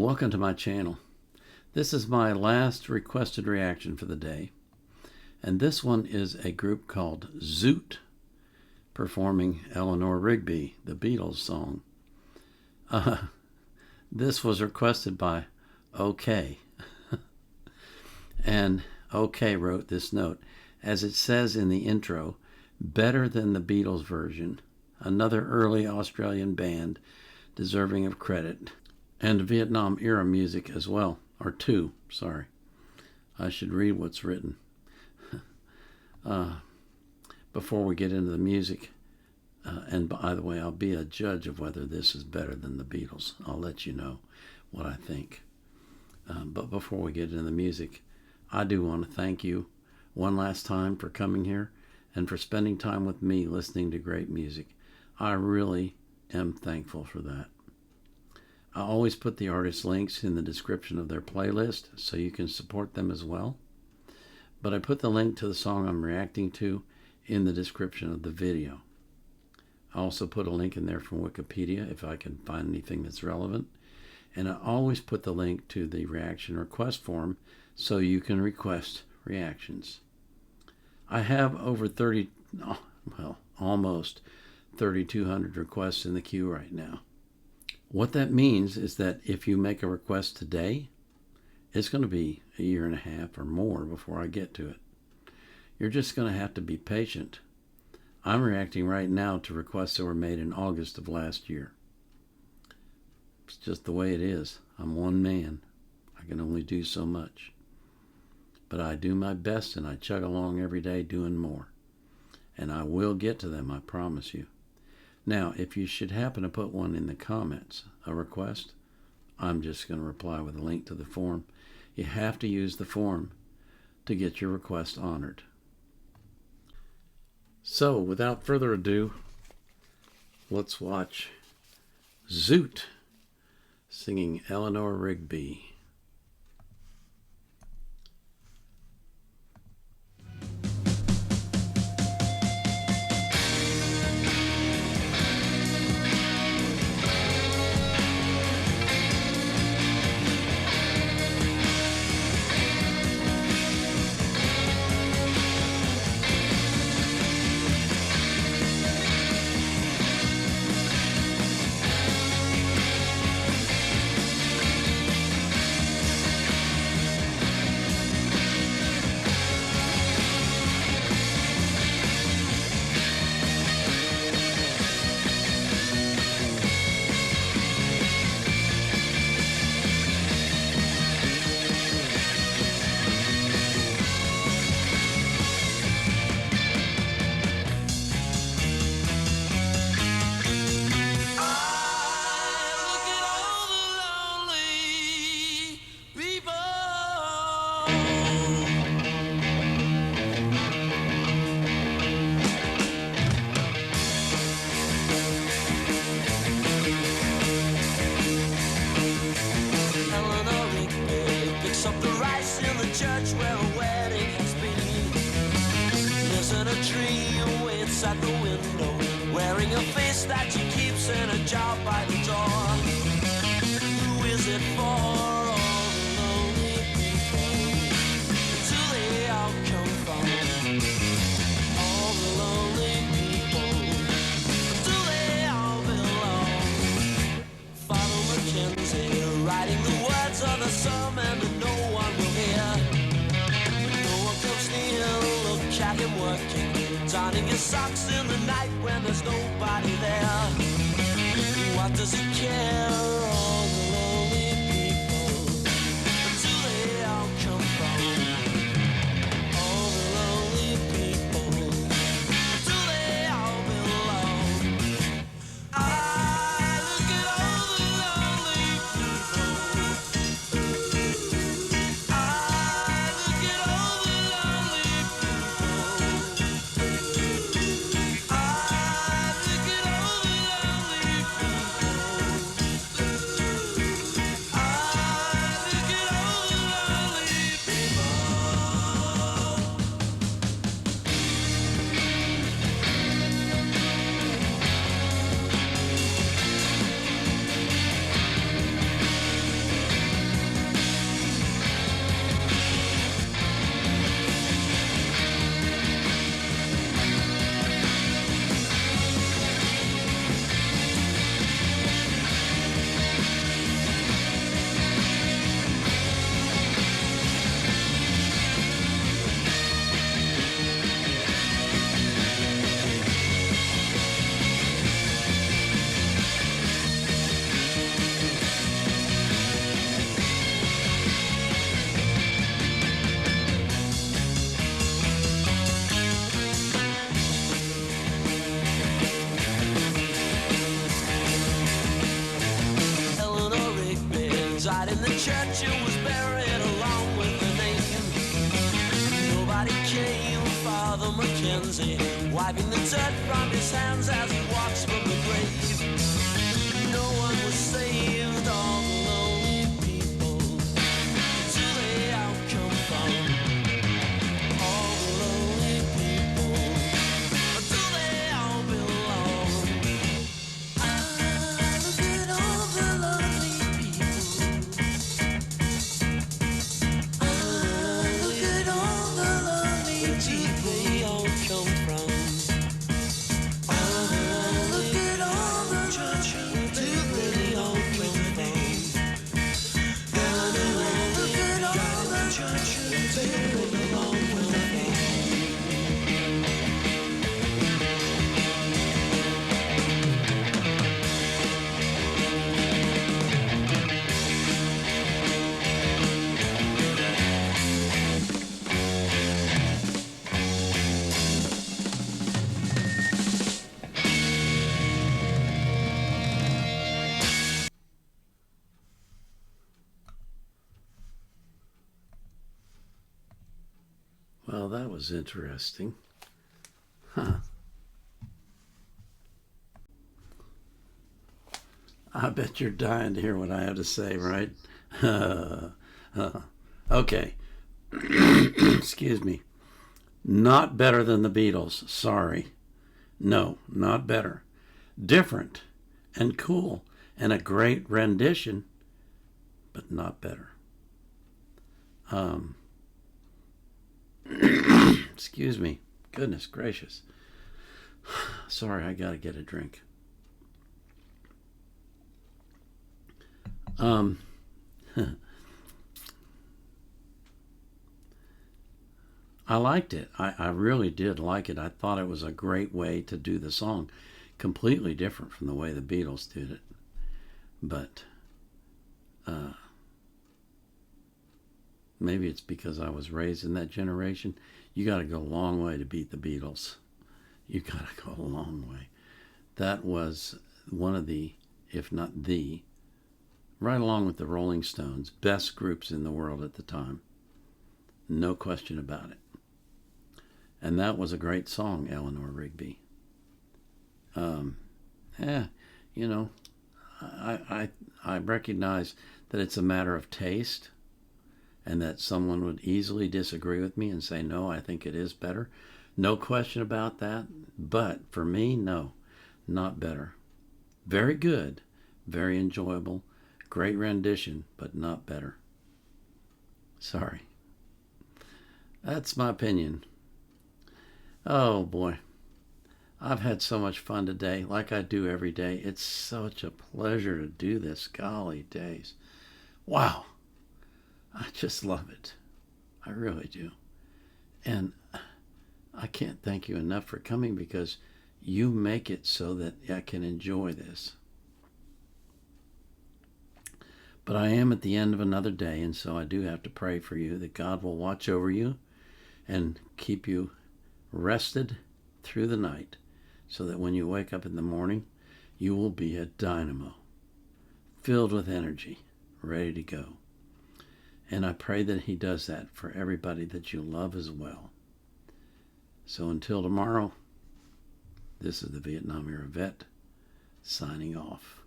Welcome to my channel. This is my last requested reaction for the day, and this one is a group called Zoot performing Eleanor Rigby, the Beatles song. This was requested by OK. And OK wrote this note. As it says in the intro, better than the Beatles version, another early Australian band deserving of credit, and Vietnam era music as well, or two, sorry. I should read what's written. Before we get into the music, and by the way, I'll be a judge of whether this is better than the Beatles. I'll let you know what I think. But before we get into the music, I do want to thank you one last time for coming here and for spending time with me listening to great music. I really am thankful for that. I always put the artist links in the description of their playlist so you can support them as well. But I put the link to the song I'm reacting to in the description of the video. I also put a link in there from Wikipedia if I can find anything that's relevant. And I always put the link to the reaction request form so you can request reactions. I have over almost 3,200 requests in the queue right now. What that means is that if you make a request today, it's going to be a year and a half or more before I get to it. You're just going to have to be patient. I'm reacting right now to requests that were made in August of last year. It's just the way it is. I'm one man. I can only do so much. But I do my best and I chug along every day doing more. And I will get to them, I promise you. Now, if you should happen to put one in the comments, a request, I'm just going to reply with a link to the form. You have to use the form to get your request honored. So, without further ado, let's watch Zoot singing Eleanor Rigby. At the window, wearing a face that she keeps in a jar by the door. Who is it for? All the lonely people. Do they all come from? All the lonely people. Do they all belong? Father Mackenzie writing the words of the sermon that no one will hear. No one comes near, look at him working, darning his socks in the night when there's nobody there. What does he care? All the lonely people. But do they all come from? All the lonely people. Do they all belong? I look at all the lonely people. I look at all the lonely people. I look at all the lonely people. died in the church and was buried along with the name. Nobody came, Father Mackenzie, wiping the dirt from his hands as he walks from the grave. No one was saved, all the lonely people. Do they all come from? All the lonely people. Do they all belong? Ah, look at all the lonely people. Ah, look at all the lonely people. Where do they all come from? Ah, look at all the churches. Do they all come from? Ah, look at all the churches. Do they all come from? Well, that was interesting. Huh. I bet you're dying to hear what I have to say, right? Okay. Excuse me. Not better than the Beatles. Sorry. No, not better. Different and cool and a great rendition, but not better. Excuse me. Goodness gracious. Sorry, I gotta get a drink. I liked it. I really did like it. I thought it was a great way to do the song. Completely different from the way the Beatles did it. But maybe it's because I was raised in that generation. You got to go a long way to beat the Beatles. You got to go a long way. That was one of the, if not the, right along with the Rolling Stones, best groups in the world at the time. No question about it. And that was a great song, Eleanor Rigby. You know, I recognize that it's a matter of taste and that someone would easily disagree with me and say, no, I think it is better. No question about that. But for me, no, not better. Very good, very enjoyable, great rendition, but not better. Sorry. That's my opinion. Oh boy. I've had so much fun today, like I do every day. It's such a pleasure to do this. Golly days. Wow. I just love it. I really do. And I can't thank you enough for coming because you make it so that I can enjoy this. But I am at the end of another day, and so I do have to pray for you that God will watch over you and keep you rested through the night so that when you wake up in the morning, you will be a dynamo, filled with energy, ready to go. And I pray that He does that for everybody that you love as well. So until tomorrow, this is the Vietnam Era Vet signing off.